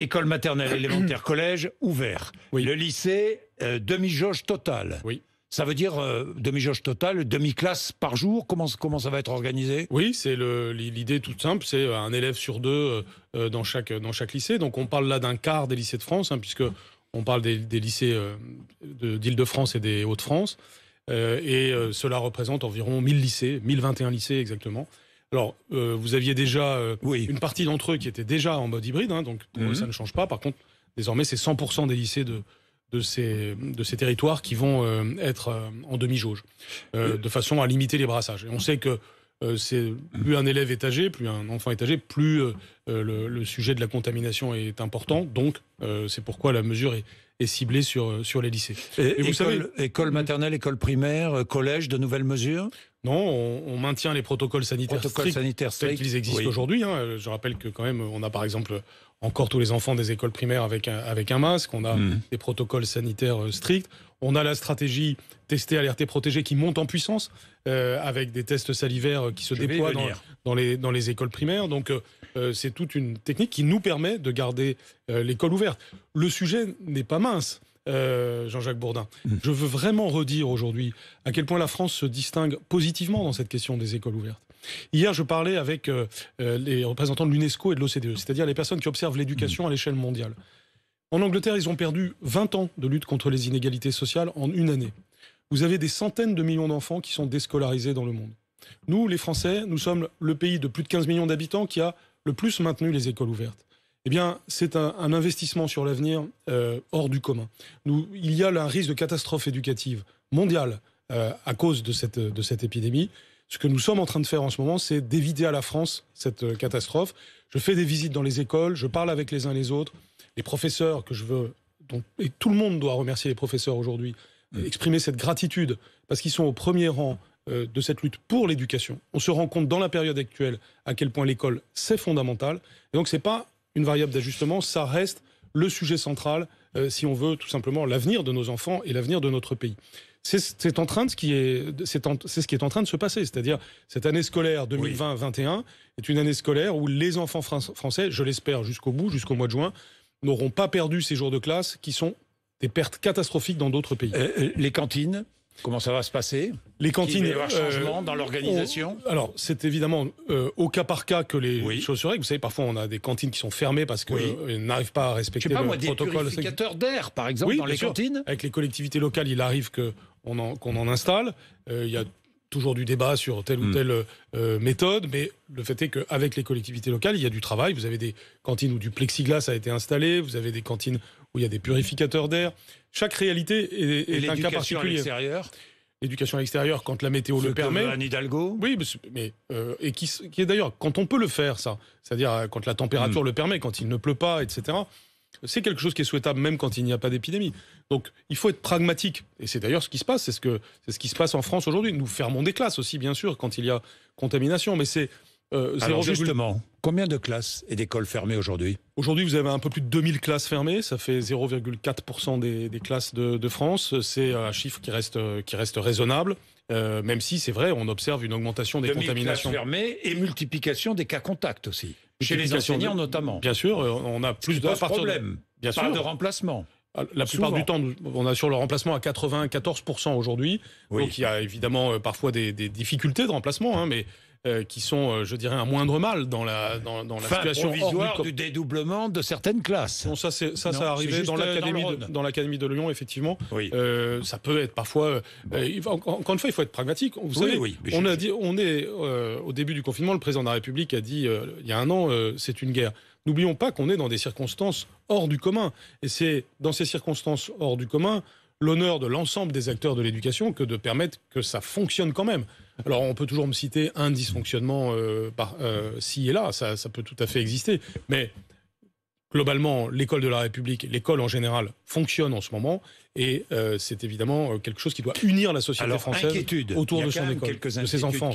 École maternelle, élémentaire, collège, ouvert. Oui. Le lycée, demi-jauge totale. Oui. Ça veut dire demi-jauge totale, demi-classe par jour. Comment ça va être organisé? Oui, c'est l'idée toute simple, c'est un élève sur deux dans chaque lycée. Donc on parle là d'un quart des lycées de France, hein, puisque on parle des lycées d'Île-de-France et des Hauts-de-France. Cela représente environ 1000 lycées, 1021 lycées exactement. Alors, vous aviez déjà une partie d'entre eux qui étaient déjà en mode hybride, hein, donc pour eux, ça ne change pas. Par contre, désormais, c'est 100% des lycées de ces territoires qui vont être en demi-jauge, de façon à limiter les brassages. Et on sait que c'est plus un élève est âgé, plus un enfant est âgé, plus le sujet de la contamination est important. Donc, c'est pourquoi la mesure est ciblée sur les lycées. Et vous savez, école maternelle, école primaire, collège, de nouvelles mesures? Non, on maintient les protocoles sanitaires stricts tels qu'ils existent aujourd'hui. Hein. Je rappelle que quand même, on a par exemple encore tous les enfants des écoles primaires avec un masque. On a des protocoles sanitaires stricts. On a la stratégie tester, alerter, protéger qui monte en puissance avec des tests salivaires qui se déploient dans les écoles primaires. Donc c'est toute une technique qui nous permet de garder l'école ouverte. Le sujet n'est pas mince. Jean-Jacques Bourdin. Je veux vraiment redire aujourd'hui à quel point la France se distingue positivement dans cette question des écoles ouvertes. Hier, je parlais avec les représentants de l'UNESCO et de l'OCDE, c'est-à-dire les personnes qui observent l'éducation à l'échelle mondiale. En Angleterre, ils ont perdu 20 ans de lutte contre les inégalités sociales en une année. Vous avez des centaines de millions d'enfants qui sont déscolarisés dans le monde. Nous, les Français, nous sommes le pays de plus de 15 millions d'habitants qui a le plus maintenu les écoles ouvertes. Eh bien, c'est un investissement sur l'avenir hors du commun. Il y a là un risque de catastrophe éducative mondiale à cause de cette épidémie. Ce que nous sommes en train de faire en ce moment, c'est d'éviter à la France cette catastrophe. Je fais des visites dans les écoles, je parle avec les uns les autres. Les professeurs et tout le monde doit remercier les professeurs aujourd'hui, exprimer cette gratitude, parce qu'ils sont au premier rang de cette lutte pour l'éducation. On se rend compte dans la période actuelle à quel point l'école, c'est fondamental. Et donc, c'est pas une variable d'ajustement, ça reste le sujet central si on veut tout simplement l'avenir de nos enfants et l'avenir de notre pays. C'est ce qui est en train de se passer, c'est-à-dire cette année scolaire 2020-21 est une année scolaire où les enfants français, je l'espère jusqu'au bout, jusqu'au mois de juin, n'auront pas perdu ces jours de classe qui sont des pertes catastrophiques dans d'autres pays. Les cantines, comment ça va se passer? Les cantines, il va y avoir changement dans l'organisation? Alors, c'est évidemment au cas par cas que les choses se règlent. Vous savez, parfois, on a des cantines qui sont fermées parce qu'elles n'arrivent pas à respecter le protocole. Des purificateurs d'air, par exemple, dans les cantines? Avec les collectivités locales, il arrive qu'on en installe. Il y a toujours du débat sur telle ou telle méthode, mais le fait est qu'avec les collectivités locales, il y a du travail. Vous avez des cantines où du plexiglas a été installé, vous avez des cantines où il y a des purificateurs d'air. Chaque réalité est un cas particulier. L'éducation à l'extérieur, quand la météo le permet. Anne Hidalgo. Oui, mais et qui est d'ailleurs, quand on peut le faire, ça, c'est-à-dire quand la température le permet, quand il ne pleut pas, etc., c'est quelque chose qui est souhaitable même quand il n'y a pas d'épidémie. Donc il faut être pragmatique. Et c'est d'ailleurs ce qui se passe, c'est ce qui se passe en France aujourd'hui. Nous fermons des classes aussi, bien sûr, quand il y a contamination, mais c'est... Alors justement, combien de classes et d'écoles fermées aujourd'hui? Aujourd'hui, vous avez un peu plus de 2000 classes fermées, ça fait 0,4% des classes de France. C'est un chiffre qui reste raisonnable, même si c'est vrai, on observe une augmentation des contaminations. 2000 classes fermées et multiplication des cas contacts aussi, chez les enseignants notamment. Bien sûr, on a plus de problèmes, bien sûr, de remplacement. La plupart du temps, on assure le remplacement à 94% aujourd'hui. Donc il y a évidemment parfois des difficultés de remplacement, hein, mais qui sont, je dirais, un moindre mal dans la situation provisoire du dédoublement de certaines classes. Bon, ça a arrivé dans l'académie de Lyon, effectivement. Ça peut être parfois... encore une fois, il faut être pragmatique. Vous savez, on est au début du confinement, le président de la République a dit, il y a un an, c'est une guerre. N'oublions pas qu'on est dans des circonstances hors du commun. Et c'est dans ces circonstances hors du commun l'honneur de l'ensemble des acteurs de l'éducation que de permettre que ça fonctionne quand même. Alors on peut toujours me citer un dysfonctionnement ci et là, ça peut tout à fait exister. Mais globalement, l'école de la République, l'école en général, fonctionne en ce moment. Et c'est évidemment quelque chose qui doit unir la société française autour de son école, de ses enfants.